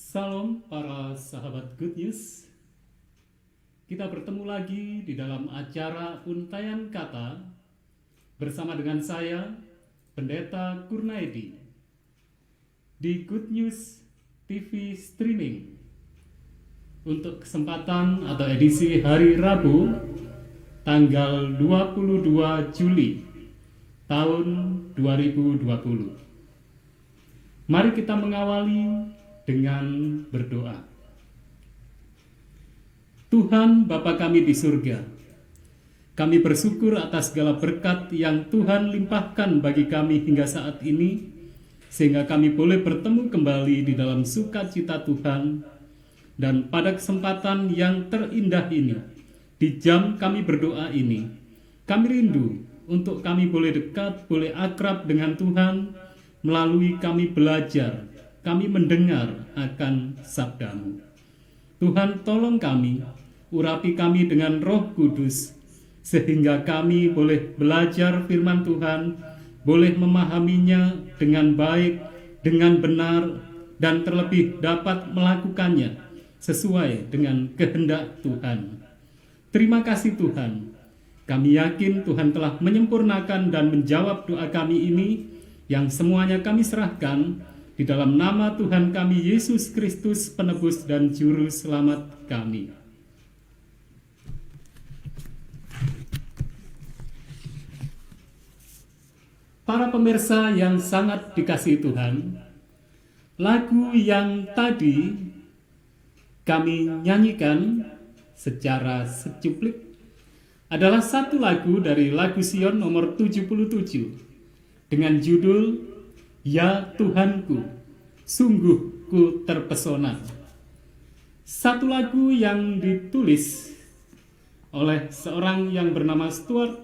Salam para sahabat Good News. Kita bertemu lagi di dalam acara Untayan Kata bersama dengan saya, Pendeta Kurnaedi, di Good News TV Streaming untuk kesempatan atau edisi hari Rabu tanggal 22 Juli tahun 2020. Mari kita mengawali dengan berdoa. Tuhan Bapa kami di surga, kami bersyukur atas segala berkat yang Tuhan limpahkan bagi kami hingga saat ini, sehingga kami boleh bertemu kembali di dalam sukacita Tuhan. Dan pada kesempatan yang terindah ini, di jam kami berdoa ini, kami rindu untuk kami boleh dekat, boleh akrab dengan Tuhan, melalui kami belajar, kami mendengar akan sabda-Mu. Tuhan, tolong kami, urapi kami dengan Roh Kudus, sehingga kami boleh belajar firman Tuhan, boleh memahaminya dengan baik, dengan benar, dan terlebih dapat melakukannya sesuai dengan kehendak Tuhan. Terima kasih Tuhan. Kami yakin Tuhan telah menyempurnakan dan menjawab doa kami ini, yang semuanya kami serahkan di dalam nama Tuhan kami Yesus Kristus, penebus dan juru selamat kami. Para pemirsa yang sangat dikasihi Tuhan, lagu yang tadi kami nyanyikan secara secuplik adalah satu lagu dari lagu Sion nomor 77 dengan judul Ya Tuhanku, sungguh ku terpesona. Satu lagu yang ditulis oleh seorang yang bernama Stuart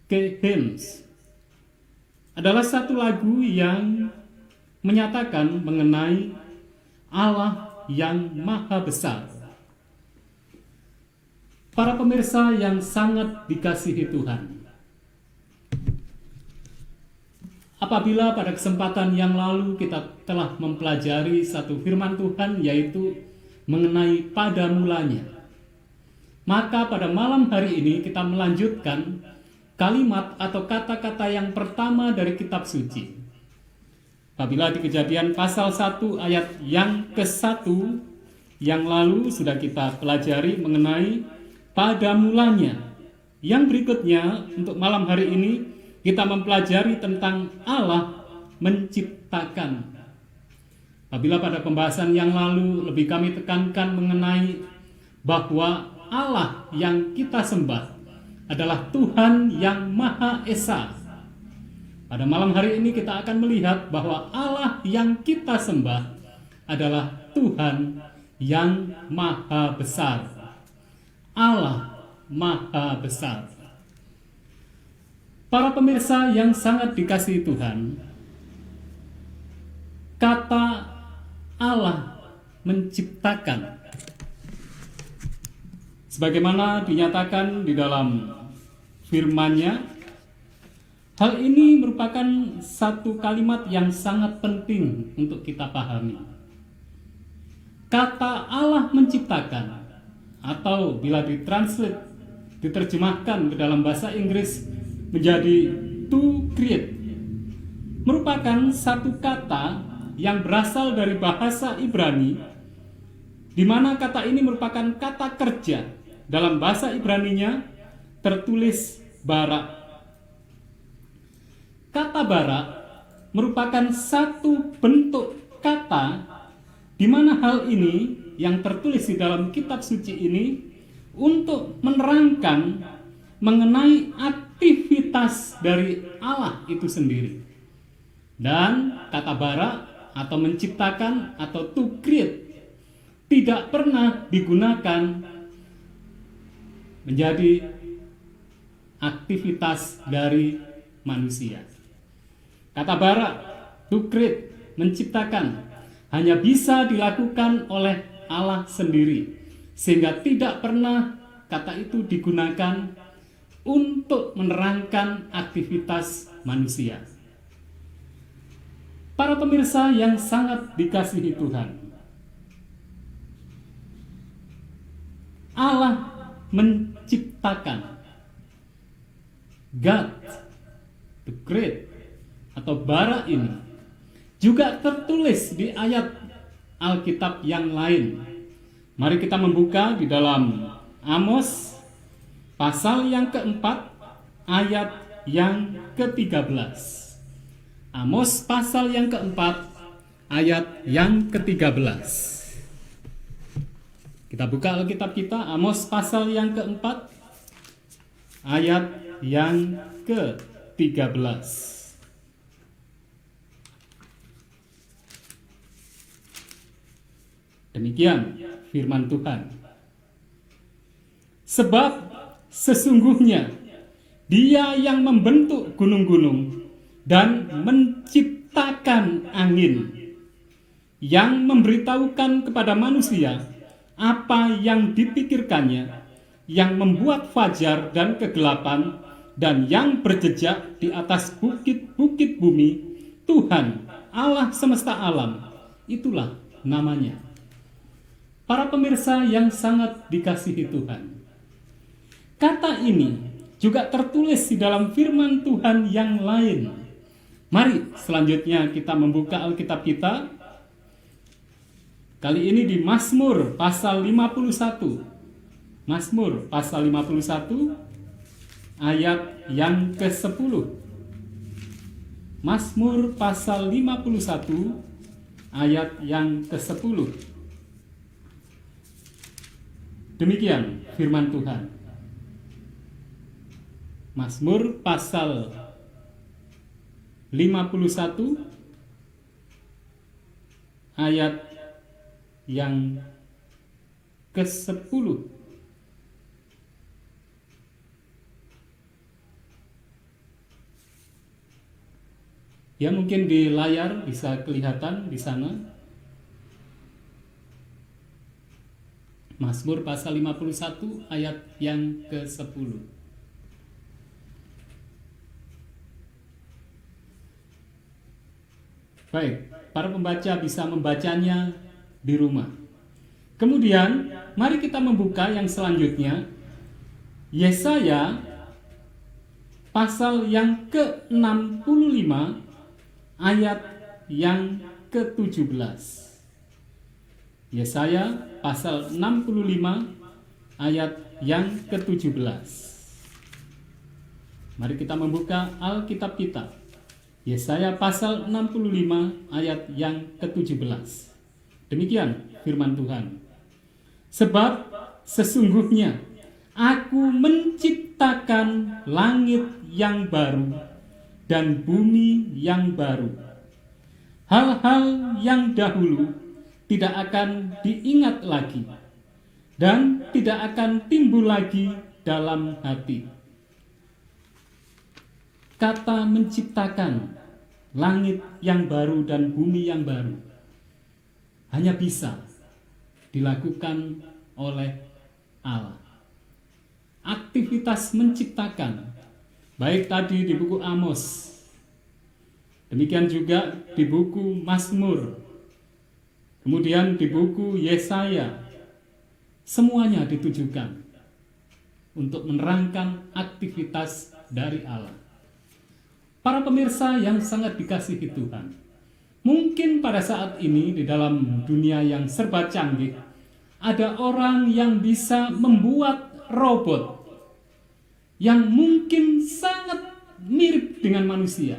K. Hines. Adalah satu lagu yang menyatakan mengenai Allah yang maha besar. Para pemirsa yang sangat dikasihi Tuhan, apabila pada kesempatan yang lalu kita telah mempelajari satu firman Tuhan, yaitu mengenai pada mulanya, maka pada malam hari ini kita melanjutkan kalimat atau kata-kata yang pertama dari kitab suci. Apabila di Kejadian pasal 1 ayat yang ke-1 yang lalu sudah kita pelajari mengenai pada mulanya. Yang berikutnya untuk malam hari ini kita mempelajari tentang Allah menciptakan. Apabila pada pembahasan yang lalu lebih kami tekankan mengenai bahwa Allah yang kita sembah adalah Tuhan yang Maha Esa. Pada malam hari ini kita akan melihat bahwa Allah yang kita sembah adalah Tuhan yang Maha Besar. Allah Maha Besar. Para pemirsa yang sangat dikasihi Tuhan, kata Allah menciptakan, sebagaimana dinyatakan di dalam firman-Nya, hal ini merupakan satu kalimat yang sangat penting untuk kita pahami. Kata Allah menciptakan, atau bila diterjemahkan ke dalam bahasa Inggris menjadi to create, merupakan satu kata yang berasal dari bahasa Ibrani, di mana kata ini merupakan kata kerja. Dalam bahasa Ibraninya tertulis bara. Kata bara merupakan satu bentuk kata di mana hal ini yang tertulis di dalam kitab suci ini untuk menerangkan mengenai aktivitas dari Allah itu sendiri. Dan kata bara atau menciptakan atau to create tidak pernah digunakan menjadi aktivitas dari manusia. Kata bara, to create, menciptakan, hanya bisa dilakukan oleh Allah sendiri, sehingga tidak pernah kata itu digunakan untuk menerangkan aktivitas manusia. Para pemirsa yang sangat dikasihi Tuhan, Allah menciptakan. God the Great atau bara ini juga tertulis di ayat Alkitab yang lain. Mari kita membuka di dalam Amos pasal yang keempat ayat yang ke-13. Amos pasal yang keempat ayat yang ke-13. Kita buka Alkitab kita, Amos pasal yang keempat ayat yang ke-13. Demikian firman Tuhan. Sebab sesungguhnya Dia yang membentuk gunung-gunung dan menciptakan angin, yang memberitahukan kepada manusia apa yang dipikirkannya, yang membuat fajar dan kegelapan, dan yang berjejak di atas bukit-bukit bumi. Tuhan Allah semesta alam, itulah namanya. Para pemirsa yang sangat dikasihi Tuhan, kata ini juga tertulis di dalam firman Tuhan yang lain. Mari selanjutnya kita membuka Alkitab kita. Kali ini di Mazmur pasal 51. Mazmur pasal 51 ayat yang ke-10. Mazmur pasal 51 ayat yang ke-10. Demikian firman Tuhan. Mazmur pasal 51 ayat yang ke-10. Ya, mungkin di layar bisa kelihatan di sana. Mazmur pasal 51 ayat yang ke-10. Baik, para pembaca bisa membacanya di rumah. Kemudian, mari kita membuka yang selanjutnya. Yesaya pasal yang ke-65 ayat yang ke-17. Yesaya pasal 65 ayat yang ke-17. Mari kita membuka Alkitab kita. Yesaya pasal 65 ayat yang ke-17. Demikian firman Tuhan. Sebab sesungguhnya Aku menciptakan langit yang baru dan bumi yang baru. Hal-hal yang dahulu tidak akan diingat lagi dan tidak akan timbul lagi dalam hati. Kata menciptakan langit yang baru dan bumi yang baru hanya bisa dilakukan oleh Allah. Aktivitas menciptakan, baik tadi di buku Amos, demikian juga di buku Mazmur, kemudian di buku Yesaya, semuanya ditujukan untuk menerangkan aktivitas dari Allah. Para pemirsa yang sangat dikasihi Tuhan, mungkin pada saat ini di dalam dunia yang serba canggih, ada orang yang bisa membuat robot yang mungkin sangat mirip dengan manusia,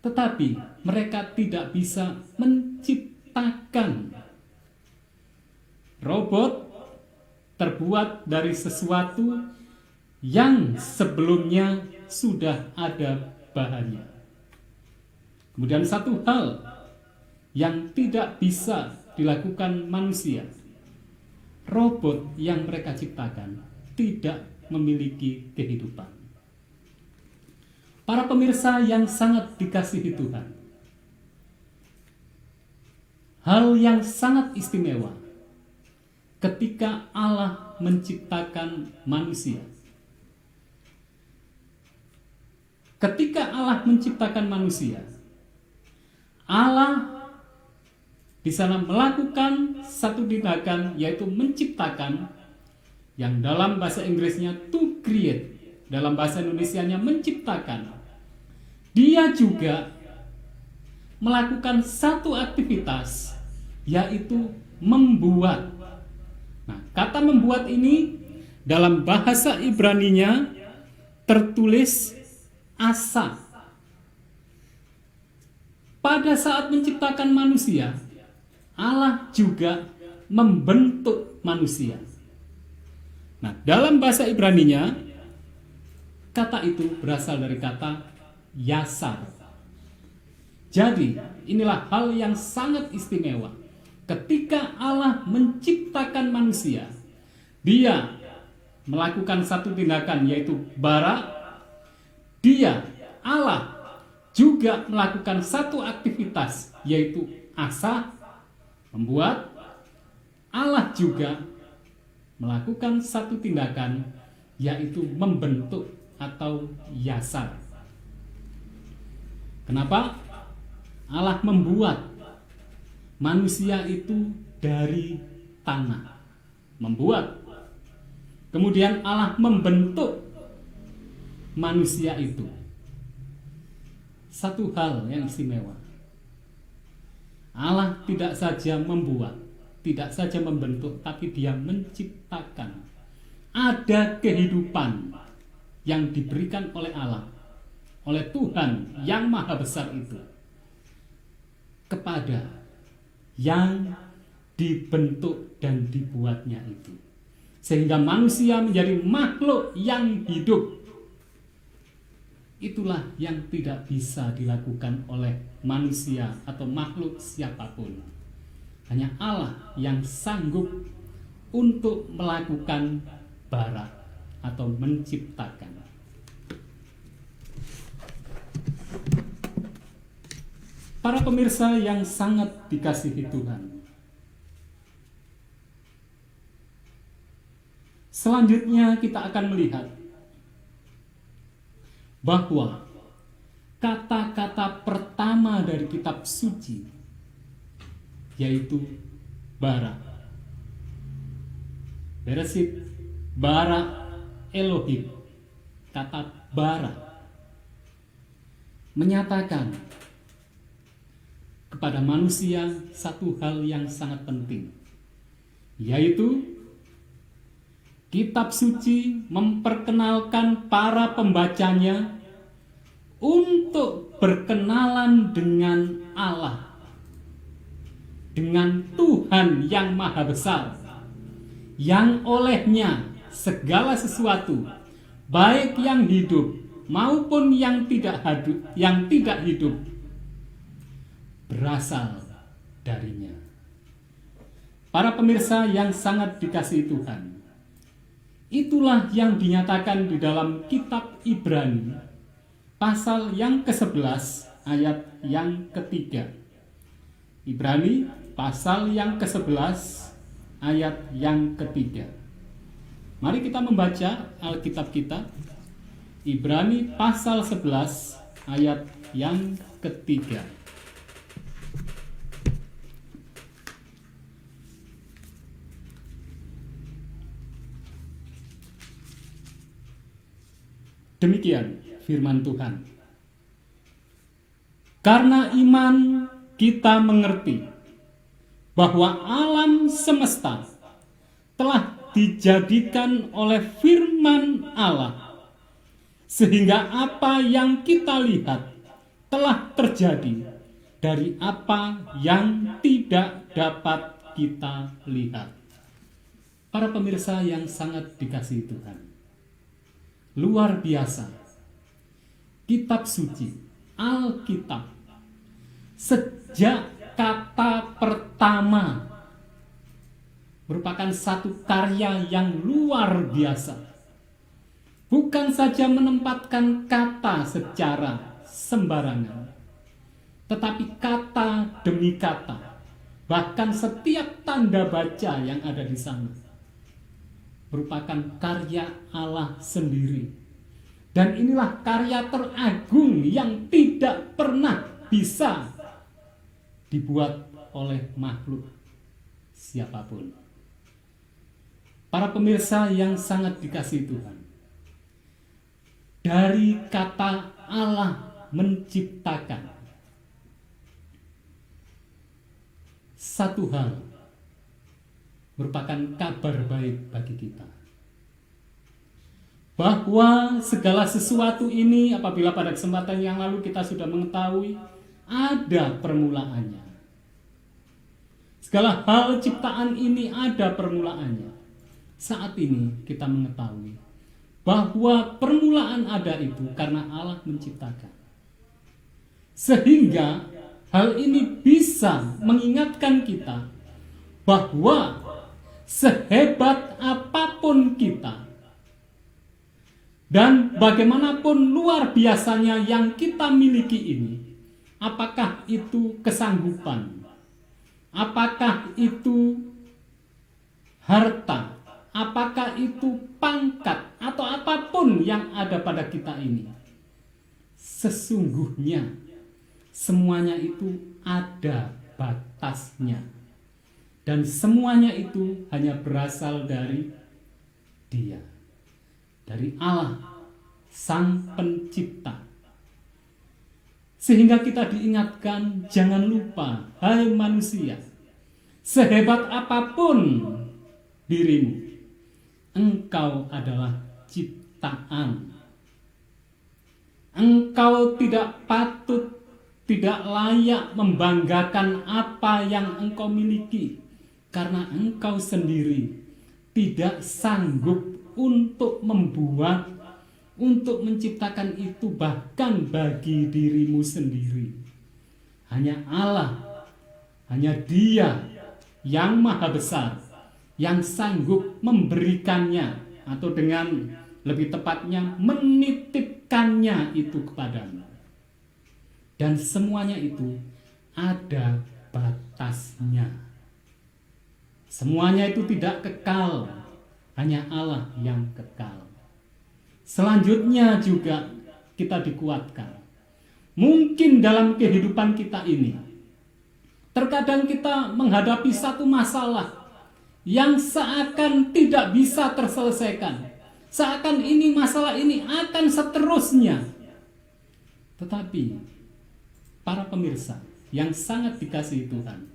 tetapi mereka tidak bisa menciptakan. Robot terbuat dari sesuatu yang sebelumnya sudah ada bahannya. Kemudian satu hal yang tidak bisa dilakukan manusia, robot yang mereka ciptakan tidak memiliki kehidupan. Para pemirsa yang sangat dikasihi Tuhan, hal yang sangat istimewa ketika Allah menciptakan manusia. Ketika Allah menciptakan manusia, Allah di sana melakukan satu tindakan, yaitu menciptakan yang dalam bahasa Inggrisnya to create, dalam bahasa Indonesianya menciptakan. Dia juga melakukan satu aktivitas, yaitu membuat. Nah, kata membuat ini dalam bahasa Ibraninya tertulis asa. Pada saat menciptakan manusia, Allah juga membentuk manusia. Nah, dalam bahasa Ibraninya, kata itu berasal dari kata yasar. Jadi, inilah hal yang sangat istimewa. Ketika Allah menciptakan manusia, Dia melakukan satu tindakan, yaitu bara. Dia, Allah, juga melakukan satu aktivitas, yaitu asa, membuat. Allah juga melakukan satu tindakan, yaitu membentuk atau yasar. Kenapa? Allah membuat manusia itu dari tanah. Membuat. Kemudian Allah membentuk manusia itu. Satu hal yang istimewa. Allah tidak saja membuat, tidak saja membentuk, tapi Dia menciptakan. Ada kehidupan yang diberikan oleh Allah, oleh Tuhan yang Maha Besar itu, kepada yang dibentuk dan dibuatnya itu. Sehingga manusia menjadi makhluk yang hidup. Itulah yang tidak bisa dilakukan oleh manusia atau makhluk siapapun. Hanya Allah yang sanggup untuk melakukan bara atau menciptakan. Para pemirsa yang sangat dikasihi Tuhan, selanjutnya kita akan melihat bahwa kata-kata pertama dari kitab suci yaitu bara. Bereshit bara Elohim. Kata bara menyatakan kepada manusia satu hal yang sangat penting, yaitu kitab suci memperkenalkan para pembacanya untuk berkenalan dengan Allah, dengan Tuhan yang Maha Besar, yang olehnya segala sesuatu, baik yang hidup maupun yang tidak hidup, berasal darinya. Para pemirsa yang sangat dikasihi Tuhan, itulah yang dinyatakan di dalam kitab Ibrani pasal yang ke-11 ayat yang ketiga. Ibrani pasal yang ke-11 ayat yang ketiga. Mari kita membaca Alkitab kita. Ibrani pasal 11 ayat yang ketiga. Demikian firman Tuhan. Karena iman kita mengerti bahwa alam semesta telah dijadikan oleh firman Allah, sehingga apa yang kita lihat telah terjadi dari apa yang tidak dapat kita lihat. Para pemirsa yang sangat dikasihi Tuhan, luar biasa, kitab suci, Alkitab, sejak kata pertama merupakan satu karya yang luar biasa. Bukan saja menempatkan kata secara sembarangan, tetapi kata demi kata, bahkan setiap tanda baca yang ada di sana merupakan karya Allah sendiri. Dan inilah karya teragung yang tidak pernah bisa dibuat oleh makhluk siapapun. Para pemirsa yang sangat dikasihi Tuhan, dari kata Allah menciptakan, satu hal merupakan kabar baik bagi kita, bahwa segala sesuatu ini apabila pada kesempatan yang lalu kita sudah mengetahui ada permulaannya. Segala hal ciptaan ini ada permulaannya. Saat ini kita mengetahui bahwa permulaan ada itu karena Allah menciptakan. Sehingga hal ini bisa mengingatkan kita bahwa sehebat apapun kita dan bagaimanapun luar biasanya yang kita miliki ini, apakah itu kesanggupan, apakah itu harta, apakah itu pangkat, atau apapun yang ada pada kita ini, sesungguhnya semuanya itu ada batasnya. Dan semuanya itu hanya berasal dari Dia, dari Allah, Sang Pencipta. Sehingga kita diingatkan, jangan lupa, hai manusia, sehebat apapun dirimu, engkau adalah ciptaan. Engkau tidak patut, tidak layak membanggakan apa yang engkau miliki, karena engkau sendiri tidak sanggup untuk membuat, untuk menciptakan itu bahkan bagi dirimu sendiri. Hanya Allah, hanya Dia yang maha besar, yang sanggup memberikannya, atau dengan lebih tepatnya menitipkannya itu kepadamu. Dan semuanya itu ada batasnya. Semuanya itu tidak kekal, hanya Allah yang kekal. Selanjutnya juga kita dikuatkan. Mungkin dalam kehidupan kita ini, terkadang kita menghadapi satu masalah yang seakan tidak bisa terselesaikan. Seakan ini masalah ini akan seterusnya. Tetapi para pemirsa yang sangat dikasihi Tuhan,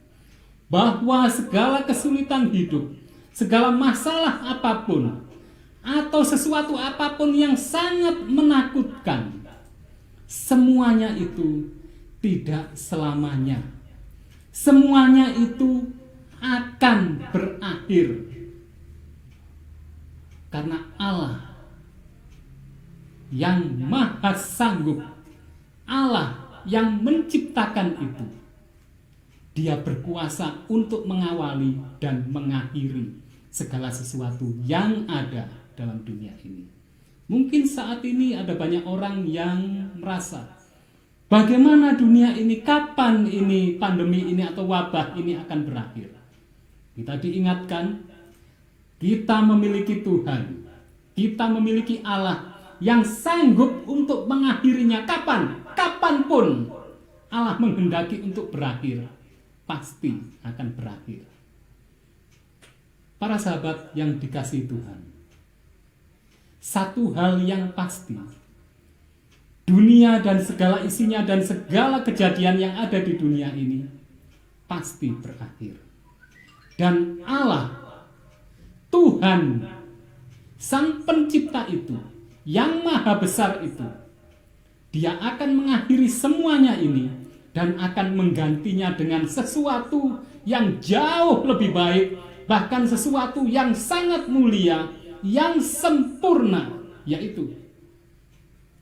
bahwa segala kesulitan hidup, segala masalah apapun, atau sesuatu apapun yang sangat menakutkan, semuanya itu tidak selamanya. Semuanya itu akan berakhir. Karena Allah yang maha sanggup, Allah yang menciptakan itu, Dia berkuasa untuk mengawali dan mengakhiri segala sesuatu yang ada dalam dunia ini. Mungkin saat ini ada banyak orang yang merasa, bagaimana dunia ini, kapan ini pandemi ini atau wabah ini akan berakhir? Kita diingatkan, kita memiliki Tuhan, kita memiliki Allah yang sanggup untuk mengakhirinya. Kapanpun Allah menghendaki untuk berakhir, pasti akan berakhir. Para sahabat yang dikasihi Tuhan, satu hal yang pasti, dunia dan segala isinya dan segala kejadian yang ada di dunia ini pasti berakhir. Dan Allah, Tuhan, Sang Pencipta itu, yang maha besar itu, Dia akan mengakhiri semuanya ini dan akan menggantinya dengan sesuatu yang jauh lebih baik, bahkan sesuatu yang sangat mulia, yang sempurna, yaitu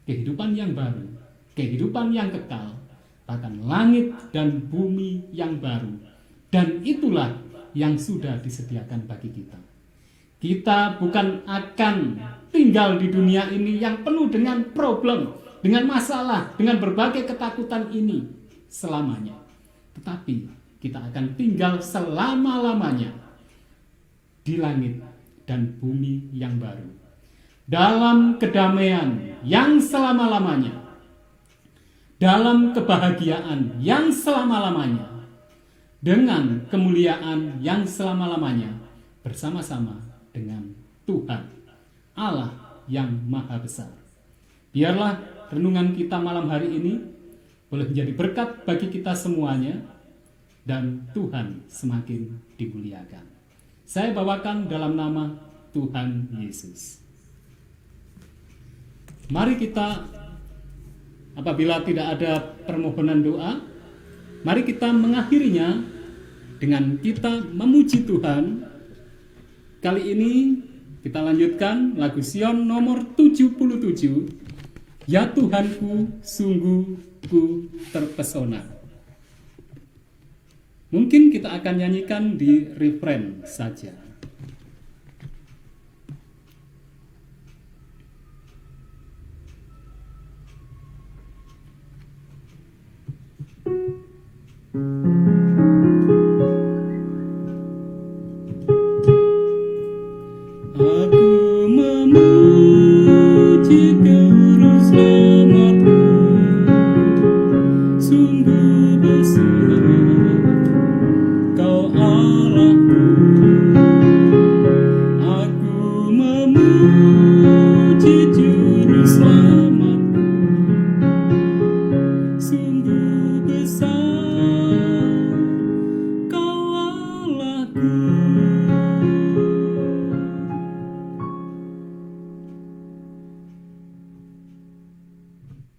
kehidupan yang baru, kehidupan yang kekal, bahkan langit dan bumi yang baru. Dan itulah yang sudah disediakan bagi kita. Kita bukan akan tinggal di dunia ini yang penuh dengan problem, dengan masalah, dengan berbagai ketakutan ini selamanya. Tetapi kita akan tinggal selama-lamanya di langit dan bumi yang baru, dalam kedamaian yang selama-lamanya, dalam kebahagiaan yang selama-lamanya, dengan kemuliaan yang selama-lamanya, bersama-sama dengan Tuhan, Allah yang Maha Besar. Biarlah renungan kita malam hari ini boleh menjadi berkat bagi kita semuanya, dan Tuhan semakin dimuliakan. Saya bawakan dalam nama Tuhan Yesus. Mari kita, apabila tidak ada permohonan doa, mari kita mengakhirinya dengan kita memuji Tuhan. Kali ini kita lanjutkan lagu Sion nomor 77, Ya Tuhanku, sungguh ku terpesona. Mungkin kita akan nyanyikan di refren saja.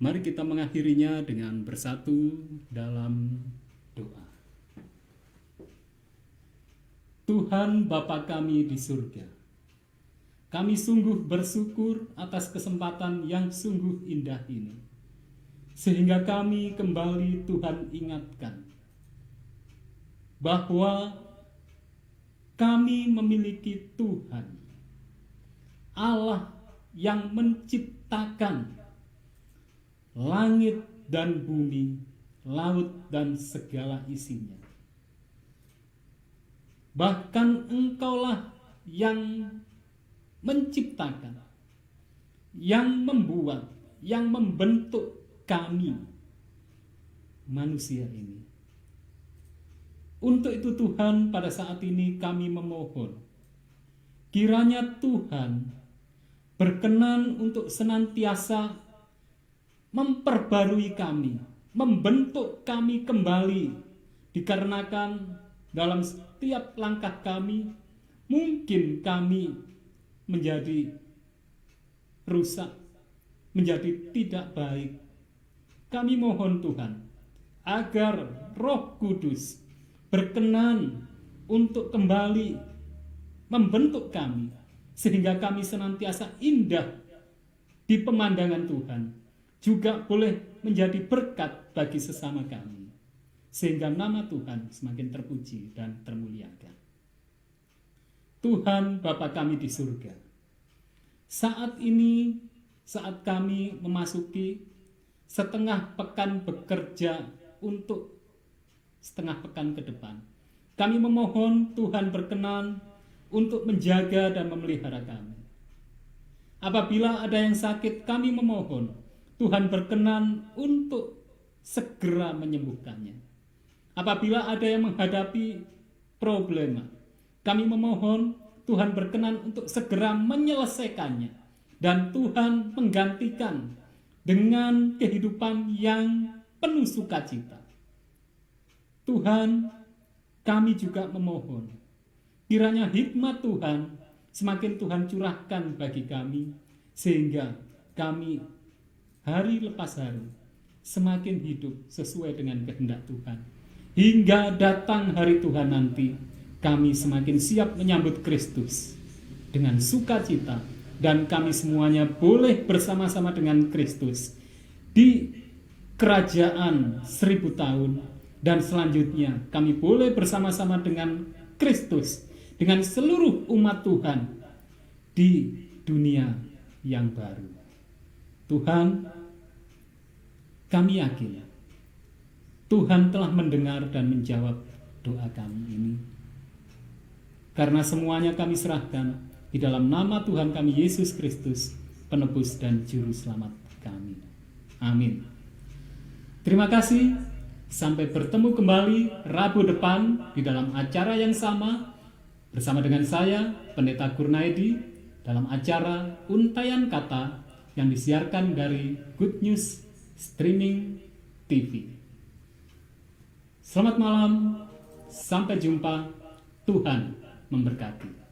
Mari kita mengakhirinya dengan bersatu dalam doa. Tuhan Bapa kami di surga, kami sungguh bersyukur atas kesempatan yang sungguh indah ini, sehingga kami kembali Tuhan ingatkan bahwa kami memiliki Tuhan, Allah yang menciptakan langit dan bumi, laut dan segala isinya. Bahkan Engkaulah yang menciptakan, yang membuat, yang membentuk kami, manusia ini. Untuk itu Tuhan, pada saat ini kami memohon, kiranya Tuhan berkenan untuk senantiasa memperbarui kami, membentuk kami kembali, dikarenakan dalam setiap langkah kami mungkin kami menjadi rusak, menjadi tidak baik. Kami mohon Tuhan agar Roh Kudus berkenan untuk kembali membentuk kami, sehingga kami senantiasa indah di pemandangan Tuhan, juga boleh menjadi berkat bagi sesama kami, sehingga nama Tuhan semakin terpuji dan termuliakan. Tuhan Bapa kami di surga, saat ini, saat kami memasuki setengah pekan bekerja untuk setengah pekan ke depan, kami memohon Tuhan berkenan untuk menjaga dan memelihara kami. Apabila ada yang sakit, kami memohon Tuhan berkenan untuk segera menyembuhkannya. Apabila ada yang menghadapi problema, kami memohon Tuhan berkenan untuk segera menyelesaikannya, dan Tuhan menggantikan dengan kehidupan yang penuh sukacita. Tuhan, kami juga memohon kiranya hikmat Tuhan semakin Tuhan curahkan bagi kami, sehingga kami hari lepas hari semakin hidup sesuai dengan kehendak Tuhan, hingga datang hari Tuhan nanti kami semakin siap menyambut Kristus dengan sukacita, dan kami semuanya boleh bersama-sama dengan Kristus di kerajaan 1000 tahun, dan selanjutnya kami boleh bersama-sama dengan Kristus, dengan seluruh umat Tuhan di dunia yang baru. Tuhan, kami yakin Tuhan telah mendengar dan menjawab doa kami ini. Karena semuanya kami serahkan di dalam nama Tuhan kami Yesus Kristus, penebus dan juru selamat kami. Amin. Terima kasih. Sampai bertemu kembali Rabu depan di dalam acara yang sama, bersama dengan saya, Pendeta Kurnaedi, dalam acara Untayan Kata yang disiarkan dari Good News Streaming TV. Selamat malam, sampai jumpa, Tuhan memberkati.